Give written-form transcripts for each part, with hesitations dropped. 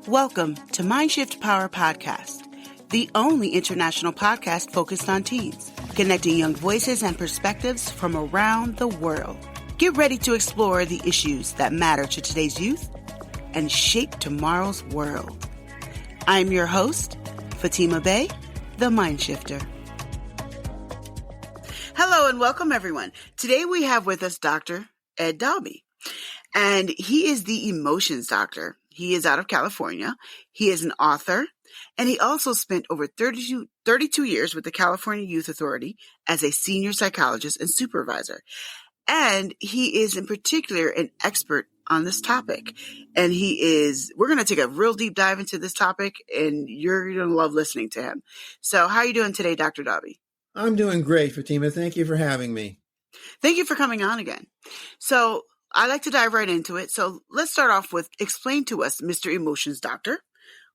Welcome to Mindshift Power Podcast, the only international podcast focused on teens, connecting young voices and perspectives from around the world. Get ready to explore the issues that matter to today's youth and shape tomorrow's world. I'm your host, Fatima Bey, the Mindshifter. Hello and welcome, everyone. Today we have with us Dr. Ed Daube, and he is the emotions doctor. He is out of California. He is an author, and he also spent over 32 years with the California Youth Authority as a senior psychologist and supervisor. And he is in particular an expert on this topic. And we're going to take a real deep dive into this topic, and you're going to love listening to him. So how are you doing today, Dr. Daube? I'm doing great, Fatima. Thank you for having me. Thank you for coming on again. So I like to dive right into it. So let's start off with explain to us, Mr. Emotions Doctor,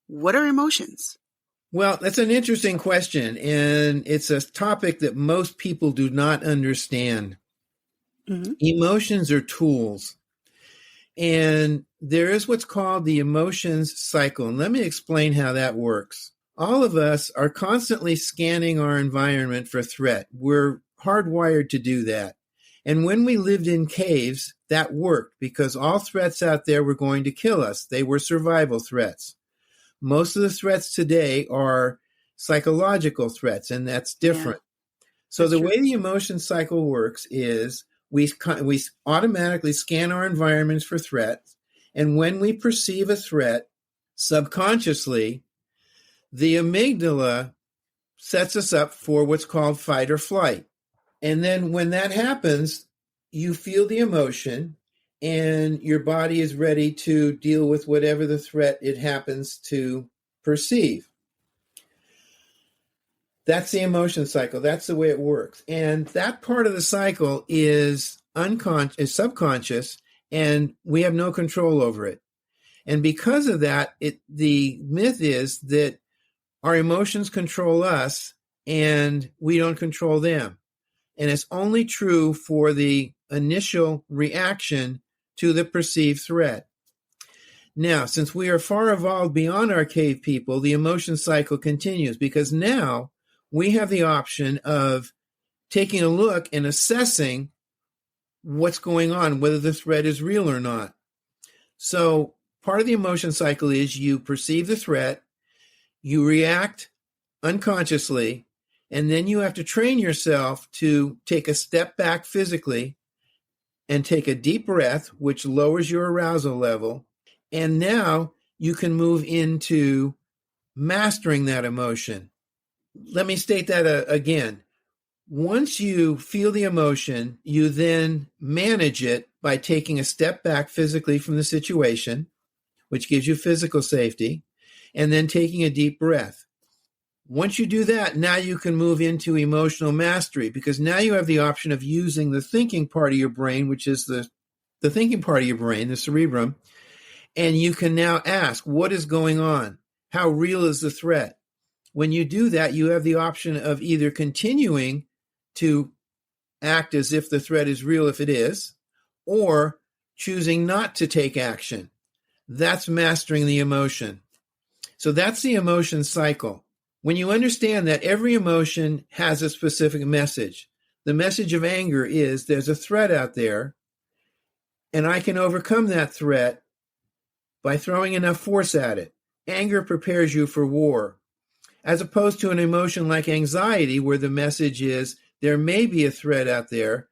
what are emotions? Well, that's an interesting question, and it's a topic that most people do not understand. Mm-hmm. Emotions are tools, and there is what's called the emotions cycle. And let me explain how that works. All of us are constantly scanning our environment for threat. We're hardwired to do that. And when we lived in caves, that worked because all threats out there were going to kill us. They were survival threats. Most of the threats today are psychological threats, and that's different. Yeah, so the way the emotion cycle works is we automatically scan our environments for threats. And when we perceive a threat subconsciously, the amygdala sets us up for what's called fight or flight. And then when that happens, you feel the emotion and your body is ready to deal with whatever the threat it happens to perceive. That's the emotion cycle. That's the way it works. And that part of the cycle is subconscious, and we have no control over it. And because of that, the myth is that our emotions control us and we don't control them. And it's only true for the initial reaction to the perceived threat. Now, since we are far evolved beyond our cave people, the emotion cycle continues because now we have the option of taking a look and assessing what's going on, whether the threat is real or not. So part of the emotion cycle is you perceive the threat, you react unconsciously, and then you have to train yourself to take a step back physically and take a deep breath, which lowers your arousal level. And now you can move into mastering that emotion. Let me state that again. Once you feel the emotion, you then manage it by taking a step back physically from the situation, which gives you physical safety, and then taking a deep breath. Once you do that, now you can move into emotional mastery because now you have the option of using the thinking part of your brain, which is the thinking part of your brain, the cerebrum, and you can now ask, what is going on? How real is the threat? When you do that, you have the option of either continuing to act as if the threat is real if it is, or choosing not to take action. That's mastering the emotion. So that's the emotion cycle. When you understand that every emotion has a specific message, the message of anger is there's a threat out there, and I can overcome that threat by throwing enough force at it. Anger prepares you for war, as opposed to an emotion like anxiety, where the message is there may be a threat out there,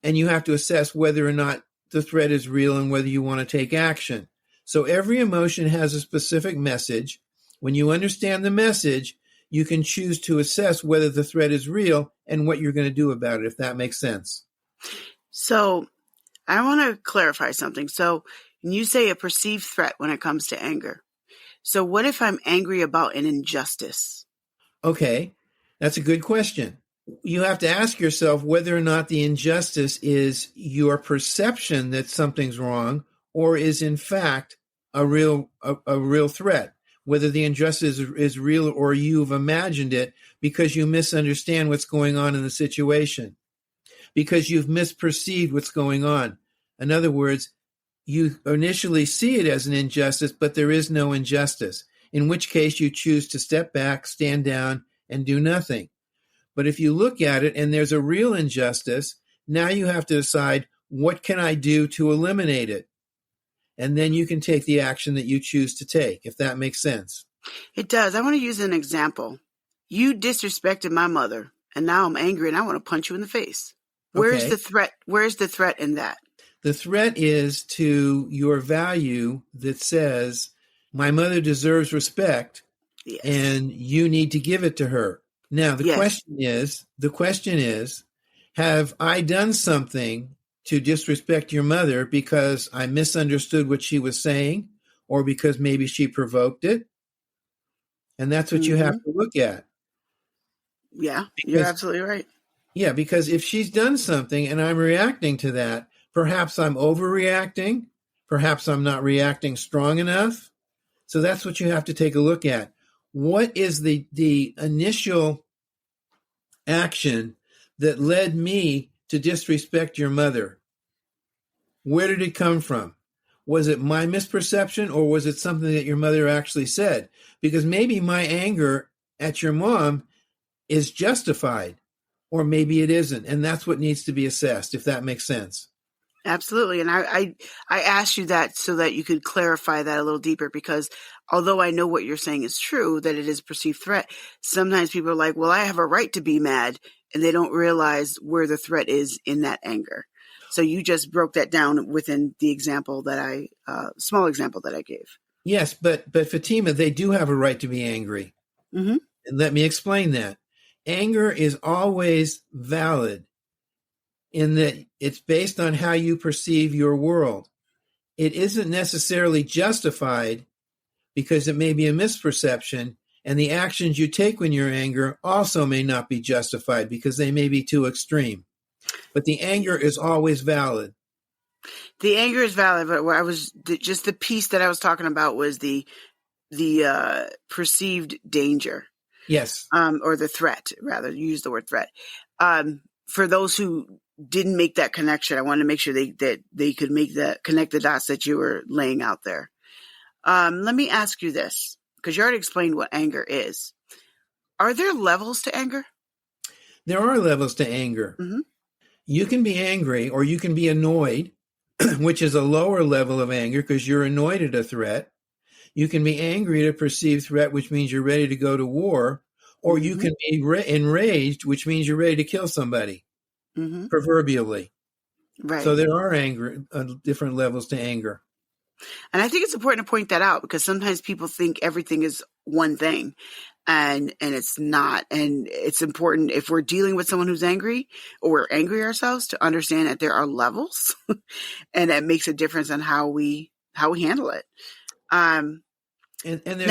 and you have to assess whether or not the threat is real and whether you want to take action. So every emotion has a specific message. When you understand the message, you can choose to assess whether the threat is real and what you're going to do about it, if that makes sense. So I want to clarify something. So you say a perceived threat when it comes to anger. So what if I'm angry about an injustice? Okay, that's a good question. You have to ask yourself whether or not the injustice is your perception that something's wrong or is in fact a real threat. Whether the injustice is real or you've imagined it because you misunderstand what's going on in the situation, because you've misperceived what's going on. In other words, you initially see it as an injustice, but there is no injustice, in which case you choose to step back, stand down, and do nothing. But if you look at it and there's a real injustice, now you have to decide, what can I do to eliminate it? And then you can take the action that you choose to take, if that makes sense. It does. I want to use an example. You disrespected my mother, and now I'm angry and I want to punch you in the face. Where's the threat? Where's the threat in that? The threat is to your value that says, my mother deserves respect, Yes. and you need to give it to her. Now, the question is, have I done something to disrespect your mother because I misunderstood what she was saying, or because maybe she provoked it? And that's what you have to look at. Yeah, you're absolutely right. Yeah, because if she's done something and I'm reacting to that, perhaps I'm overreacting, perhaps I'm not reacting strong enough. So that's what you have to take a look at. What is the initial action that led me to disrespect your mother? Where did it come from? Was it my misperception, or was it something that your mother actually said? Because maybe my anger at your mom is justified, or maybe it isn't. And that's what needs to be assessed, if that makes sense. Absolutely. And I asked you that so that you could clarify that a little deeper, because although I know what you're saying is true, that it is a perceived threat, sometimes people are like, well, I have a right to be mad, and they don't realize where the threat is in that anger. So you just broke that down within the example that small example that I gave. Yes, but Fatima, they do have a right to be angry. Mm-hmm. And let me explain that. Anger is always valid in that it's based on how you perceive your world. It isn't necessarily justified because it may be a misperception, and the actions you take when you're angry also may not be justified because they may be too extreme. But the anger is always valid. The anger is valid, but just the piece that I was talking about was the perceived danger. Yes. Or the threat, rather. You use the word threat. For those who didn't make that connection, I want to make sure that they could connect the dots that you were laying out there. Let me ask you this, because you already explained what anger is. Are there levels to anger? There are levels to anger. Mm-hmm. You can be angry, or you can be annoyed, which is a lower level of anger because you're annoyed at a threat. You can be angry at a perceived threat, which means you're ready to go to war, or you can be enraged, which means you're ready to kill somebody, proverbially. Right. So there are different levels to anger. And I think it's important to point that out, because sometimes people think everything is one thing, and it's not. And it's important, if we're dealing with someone who's angry, or we're angry ourselves, to understand that there are levels, and that makes a difference on how we handle it. And there's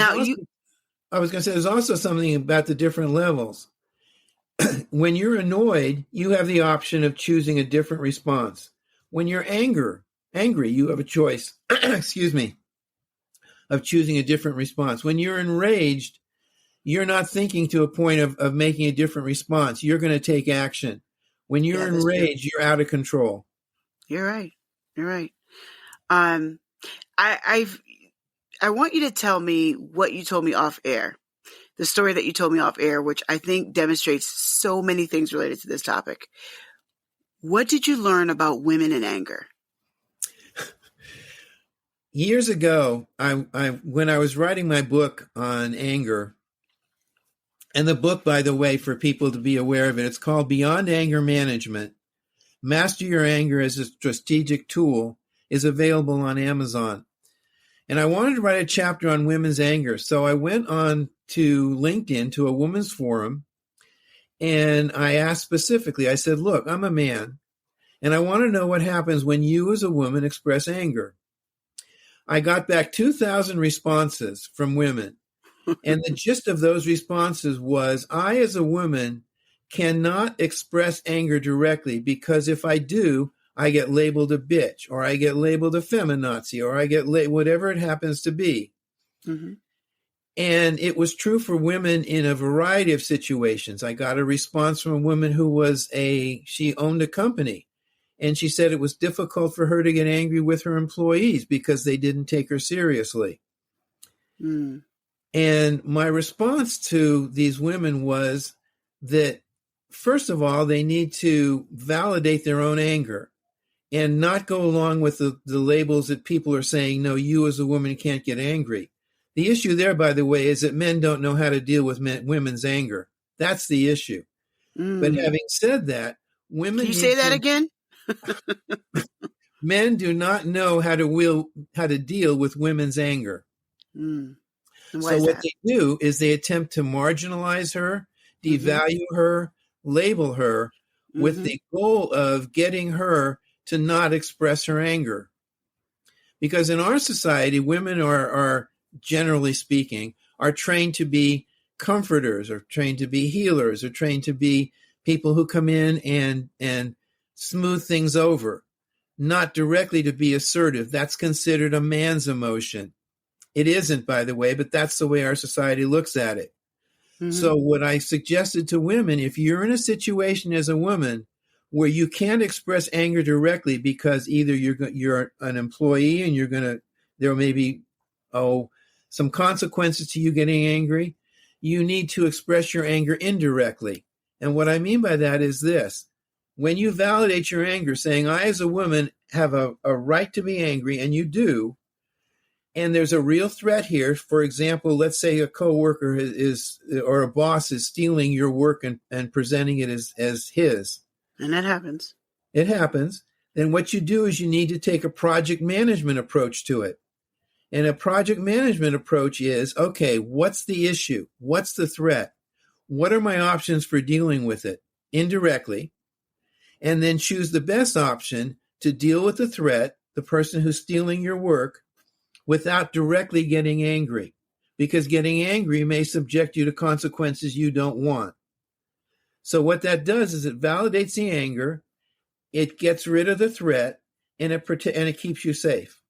I was going to say, there's also something about the different levels. When you're annoyed, you have the option of choosing a different response. When you're angry, you have a choice, excuse me, of choosing a different response. When you're enraged, you're not thinking to a point of making a different response. You're going to take action. When you're enraged, you're out of control. You're right. You're right. I want you to tell me what you told me off air, the story that you told me off air, which I think demonstrates so many things related to this topic. What did you learn about women in anger? Years ago, when I was writing my book on anger, and the book, by the way, for people to be aware of it, it's called Beyond Anger Management. Master Your Anger as a Strategic Tool, is available on Amazon. And I wanted to write a chapter on women's anger. So I went on to LinkedIn, to a women's forum, and I asked specifically, I said, look, I'm a man, and I want to know what happens when you as a woman express anger. I got back 2,000 responses from women. And the gist of those responses was, I as a woman cannot express anger directly, because if I do, I get labeled a bitch, or I get labeled a feminazi, or I get whatever it happens to be. Mm-hmm. And it was true for women in a variety of situations. I got a response from a woman who she owned a company, And she said it was difficult for her to get angry with her employees because they didn't take her seriously. Mm. And my response to these women was that, first of all, they need to validate their own anger and not go along with the labels that people are saying, no, you as a woman can't get angry. The issue there, by the way, is that men don't know how to deal with women's anger. That's the issue. Mm. But having said that, women... Can you say that again? Men do not know how to deal with women's anger. Mm. So what they do is they attempt to marginalize her, devalue her, label her with the goal of getting her to not express her anger. Because in our society, women are generally speaking, are trained to be comforters, or trained to be healers, or trained to be people who come in and smooth things over, not directly to be assertive. That's considered a man's emotion. It isn't, by the way, but that's the way our society looks at it. Mm-hmm. So what I suggested to women, if you're in a situation as a woman where you can't express anger directly because either you're an employee and there may be some consequences to you getting angry, you need to express your anger indirectly. And what I mean by that is this. When you validate your anger, saying, I as a woman have a right to be angry, and you do, and there's a real threat here. For example, let's say a coworker or a boss is stealing your work and presenting it as his. And that happens. It happens. Then what you do is you need to take a project management approach to it. And a project management approach is, okay, what's the issue? What's the threat? What are my options for dealing with it indirectly? And then choose the best option to deal with the threat, the person who's stealing your work, without directly getting angry, because getting angry may subject you to consequences you don't want. So what that does is it validates the anger, it gets rid of the threat, and it keeps you safe.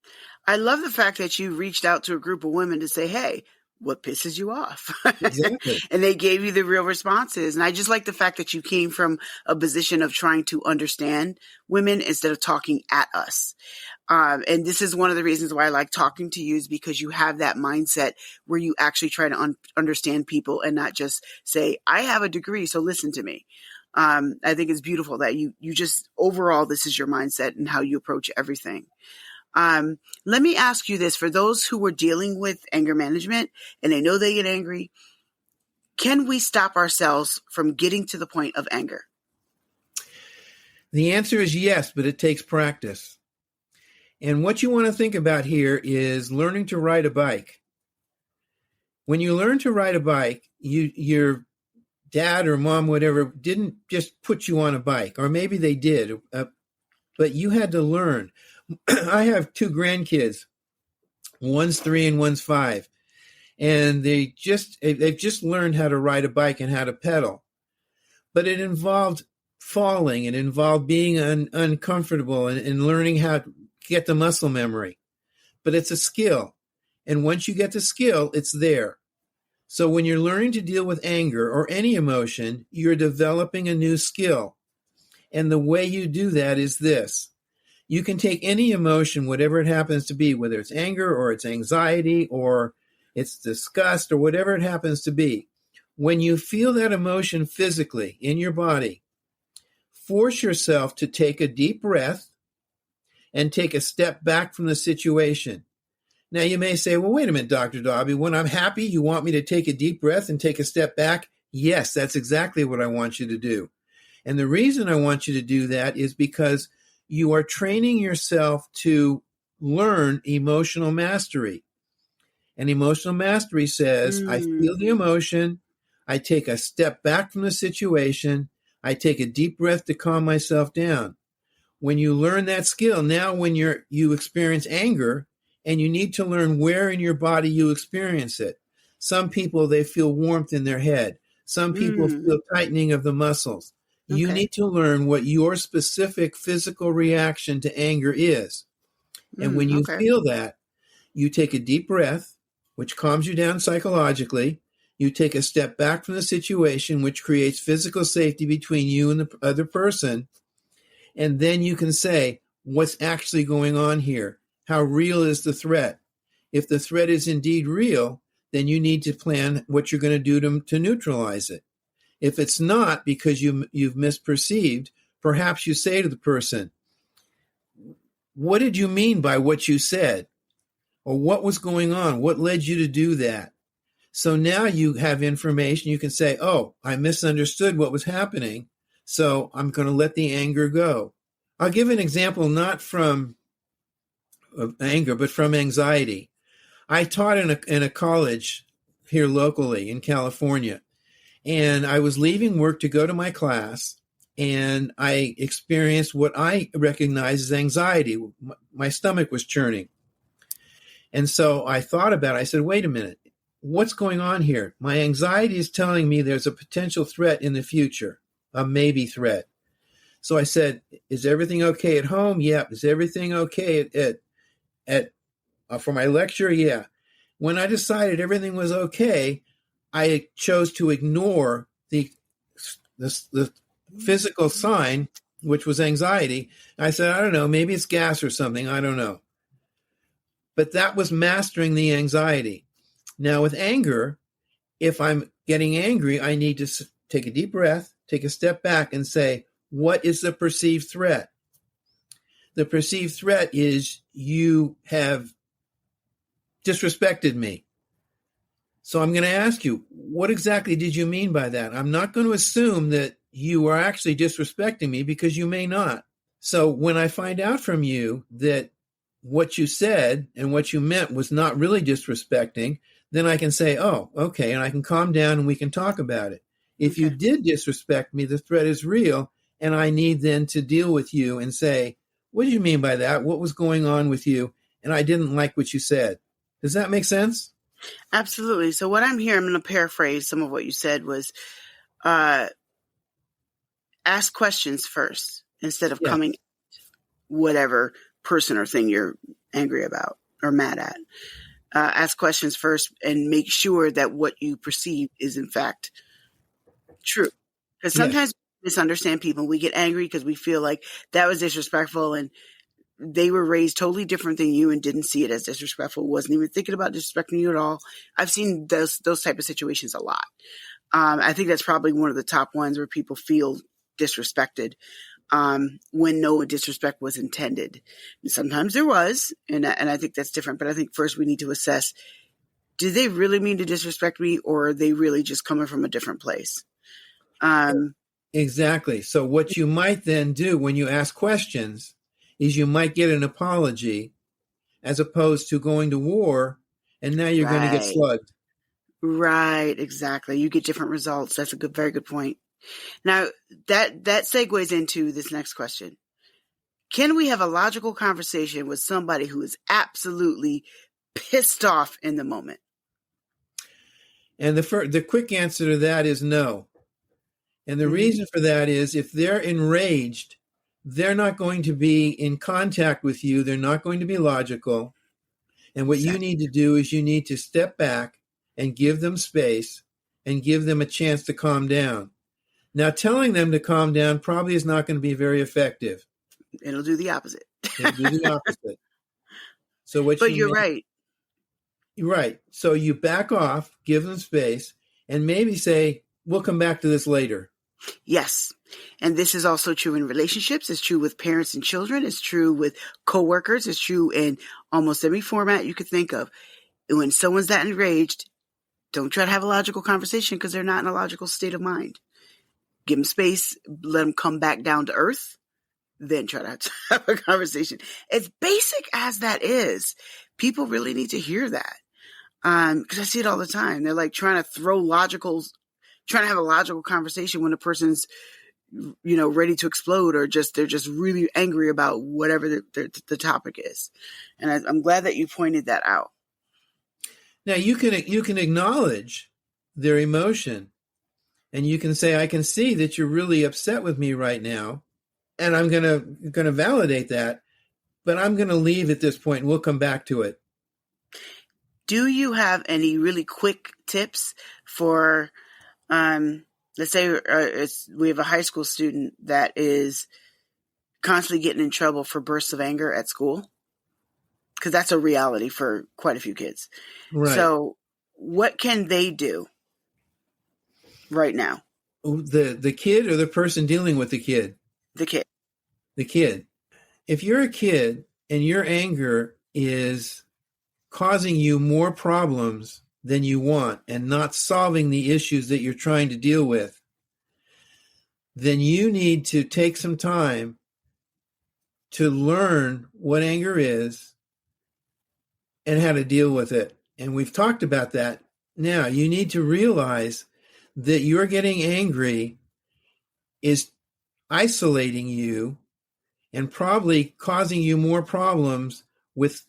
I love the fact that you reached out to a group of women to say, hey, what pisses you off? Exactly. And they gave you the real responses. And I just like the fact that you came from a position of trying to understand women instead of talking at us. And this is one of the reasons why I like talking to you, is because you have that mindset where you actually try to understand people and not just say, I have a degree, so listen to me. I think it's beautiful that you just, overall, this is your mindset and how you approach everything. Let me ask you this. For those who are dealing with anger management and they know they get angry, can we stop ourselves from getting to the point of anger? The answer is yes, but it takes practice. And what you want to think about here is learning to ride a bike. When you learn to ride a bike, your dad or mom, whatever, didn't just put you on a bike, or maybe they did, but you had to learn. I have two grandkids. One's 3 and one's 5. And they've just learned how to ride a bike and how to pedal. But it involved falling. It involved being uncomfortable and learning how to get the muscle memory. But it's a skill. And once you get the skill, it's there. So when you're learning to deal with anger or any emotion, you're developing a new skill. And the way you do that is this. You can take any emotion, whatever it happens to be, whether it's anger or it's anxiety or it's disgust or whatever it happens to be. When you feel that emotion physically in your body, force yourself to take a deep breath and take a step back from the situation. Now, you may say, well, wait a minute, Dr. Daube, when I'm happy, you want me to take a deep breath and take a step back? Yes, that's exactly what I want you to do. And the reason I want you to do that is because you are training yourself to learn emotional mastery. And emotional mastery says, I feel the emotion, I take a step back from the situation, I take a deep breath to calm myself down. When you learn that skill, now when you experience anger, and you need to learn where in your body you experience it. Some people, they feel warmth in their head. Some people feel tightening of the muscles. Okay. You need to learn what your specific physical reaction to anger is. And when you feel that, you take a deep breath, which calms you down psychologically. You take a step back from the situation, which creates physical safety between you and the other person. And then you can say, what's actually going on here? How real is the threat? If the threat is indeed real, then you need to plan what you're going to do to neutralize it. If it's not because you've misperceived, perhaps you say to the person, what did you mean by what you said? Or what was going on? What led you to do that? So now you have information. You can say, oh, I misunderstood what was happening, so I'm going to let the anger go. I'll give an example not from anger, but from anxiety. I taught in a college here locally in California, and I was leaving work to go to my class, and I experienced what I recognize as anxiety. My stomach was churning. And so I thought about it. I said, wait a minute, what's going on here? My anxiety is telling me there's a potential threat in the future, a maybe threat. So I said, is everything okay at home? Yeah. Is everything okay for my lecture? Yeah. When I decided everything was okay, I chose to ignore the physical sign, which was anxiety. I said, I don't know, maybe it's gas or something. I don't know. But that was mastering the anxiety. Now with anger, if I'm getting angry, I need to take a deep breath, take a step back and say, what is the perceived threat? The perceived threat is you have disrespected me. So I'm going to ask you, what exactly did you mean by that? I'm not going to assume that you are actually disrespecting me because you may not. So when I find out from you that what you said and what you meant was not really disrespecting, then I can say, oh, okay, and I can calm down and we can talk about it. If you did disrespect me, the threat is real, and I need then to deal with you and say, what do you mean by that? What was going on with you? And I didn't like what you said. Does that make sense? Absolutely. So what I'm hearing, I'm going to paraphrase some of what you said, was ask questions first instead of coming whatever person or thing you're angry about or mad at. Ask questions first and make sure that what you perceive is in fact true. Because sometimes we misunderstand people. We get angry because we feel like that was disrespectful and they were raised totally different than you and didn't see it as disrespectful, wasn't even thinking about disrespecting you at all. I've seen those type of situations a lot. I think that's probably one of the top ones where people feel disrespected when no disrespect was intended. And sometimes there was, and I think that's different. But I think first we need to assess, did they really mean to disrespect me, or are they really just coming from a different place? Exactly. So what you might then do when you ask questions is you might get an apology as opposed to going to war, and now you're going to get slugged. Right, exactly. You get different results. That's a very good point. Now, that segues into this next question. Can we have a logical conversation with somebody who is absolutely pissed off in the moment? And the quick answer to that is no. And the reason for that is if they're enraged, they're not going to be in contact with you. They're not going to be logical. And what you need to do is you need to step back and give them space and give them a chance to calm down. Now, telling them to calm down probably is not going to be very effective. It'll do the opposite. It'll do the opposite. So you're right. Right. So you back off, give them space, and maybe say, we'll come back to this later. Yes. And this is also true in relationships. It's true with parents and children. It's true with coworkers. It's true in almost every format you could think of. When someone's that enraged, don't try to have a logical conversation because they're not in a logical state of mind. Give them space, let them come back down to earth, then try to have a conversation. As basic as that is, people really need to hear that. Because I see it all the time. They're like trying to have a logical conversation when a person's, ready to explode, or they're just really angry about whatever the topic is. And I'm glad that you pointed that out. Now you can acknowledge their emotion, and you can say, I can see that you're really upset with me right now, and I'm gonna validate that, but I'm gonna leave at this point and we'll come back to it. Do you have any really quick tips for, let's say we have a high school student that is constantly getting in trouble for bursts of anger at school? Because that's a reality for quite a few kids. Right. So what can they do right now? The kid or the person dealing with the kid? The kid. The kid. If you're a kid and your anger is causing you more problems than you want and not solving the issues that you're trying to deal with, then you need to take some time to learn what anger is and how to deal with it. And we've talked about that. Now, you need to realize that you're getting angry is isolating you and probably causing you more problems with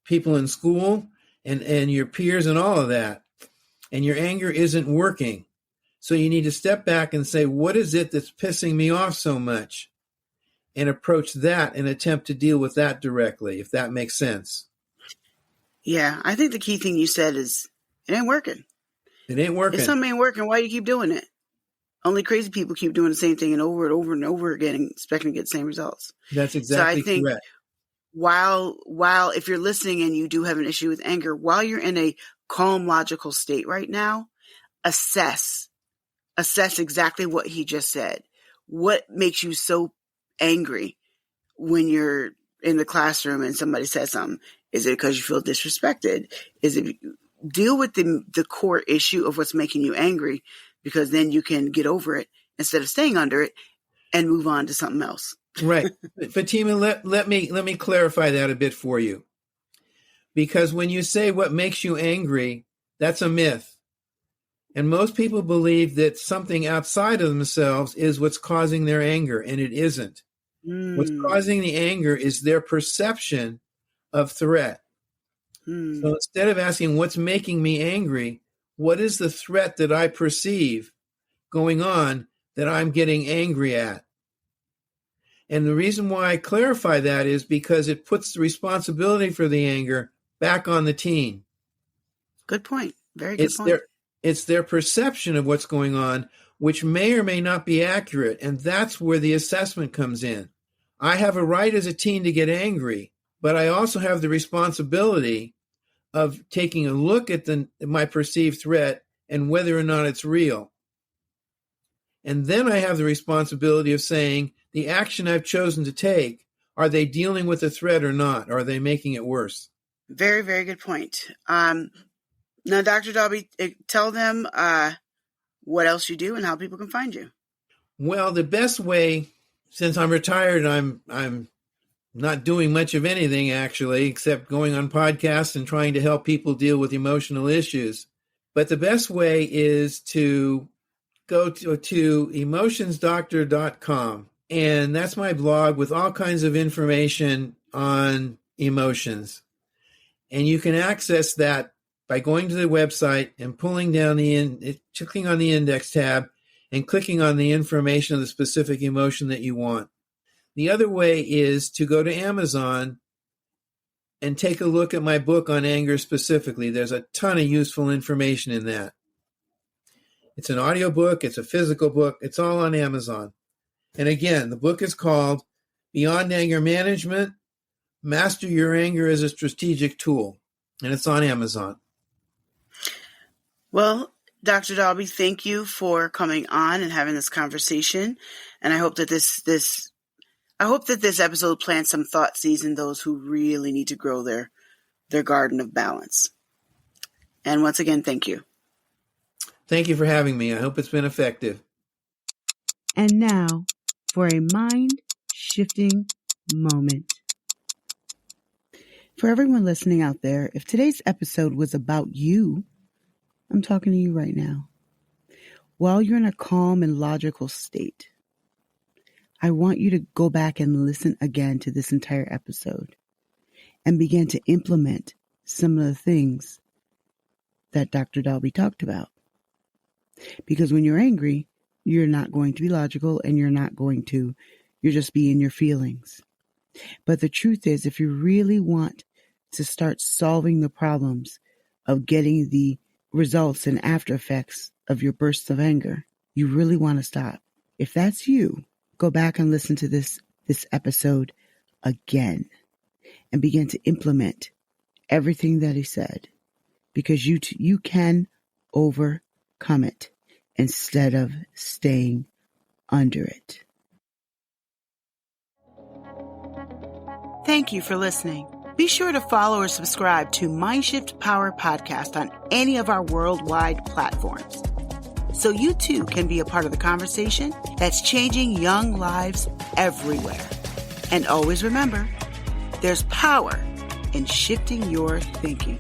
people in school and your peers and all of that. And your anger isn't working. So you need to step back and say, what is it that's pissing me off so much? And approach that and attempt to deal with that directly, if that makes sense. Yeah, I think the key thing you said is it ain't working. It ain't working. If something ain't working, why do you keep doing it? Only crazy people keep doing the same thing and over and over again and expecting to get the same results. That's exactly so I think correct. While if you're listening and you do have an issue with anger, while you're in a calm, logical state right now, assess exactly what he just said. What makes you so angry when you're in the classroom and somebody says something? Is it because you feel disrespected? Is it deal with the core issue of what's making you angry, because then you can get over it instead of staying under it and move on to something else. Right. Fatima, let me clarify that a bit for you. Because when you say what makes you angry, that's a myth. And most people believe that something outside of themselves is what's causing their anger, and it isn't. What's causing the anger is their perception of threat. So instead of asking what's making me angry, what is the threat that I perceive going on that I'm getting angry at? And the reason why I clarify that is because it puts the responsibility for the anger back on the teen. Good point. Very good point. It's their perception of what's going on, which may or may not be accurate. And that's where the assessment comes in. I have a right as a teen to get angry, but I also have the responsibility of taking a look at my perceived threat and whether or not it's real. And then I have the responsibility of saying, the action I've chosen to take, are they dealing with the threat or not? Or are they making it worse? Very, very good point. Now, Dr. Daube, tell them what else you do and how people can find you. Well, the best way, since I'm retired, I'm not doing much of anything, actually, except going on podcasts and trying to help people deal with emotional issues. But the best way is to go to emotionsdoctor.com. And that's my blog with all kinds of information on emotions. And you can access that by going to the website and pulling down clicking on the index tab and clicking on the information of the specific emotion that you want. The other way is to go to Amazon and take a look at my book on anger specifically. There's a ton of useful information in that. It's an audiobook, it's a physical book, it's all on Amazon. And again, the book is called Beyond Anger Management, Master Your Anger as a Strategic Tool, and it's on Amazon. Well, Dr. Daube, thank you for coming on and having this conversation. And I hope that this episode plants some thought seeds in those who really need to grow their garden of balance. And once again, thank you. Thank you for having me. I hope it's been effective. And now for a mind-shifting moment. For everyone listening out there, if today's episode was about you, I'm talking to you right now. While you're in a calm and logical state, I want you to go back and listen again to this entire episode and begin to implement some of the things that Dr. Daube talked about. Because when you're angry, you're not going to be logical and you're just be in your feelings. But the truth is, if you really want to start solving the problems of getting the results and after effects of your bursts of anger, you really want to stop. If that's you, go back and listen to this this episode again and begin to implement everything that he said, because you can overcome it instead of staying under it. Thank you for listening. Be sure to follow or subscribe to Mindshift Power Podcast on any of our worldwide platforms, so you too can be a part of the conversation that's changing young lives everywhere. And always remember, there's power in shifting your thinking.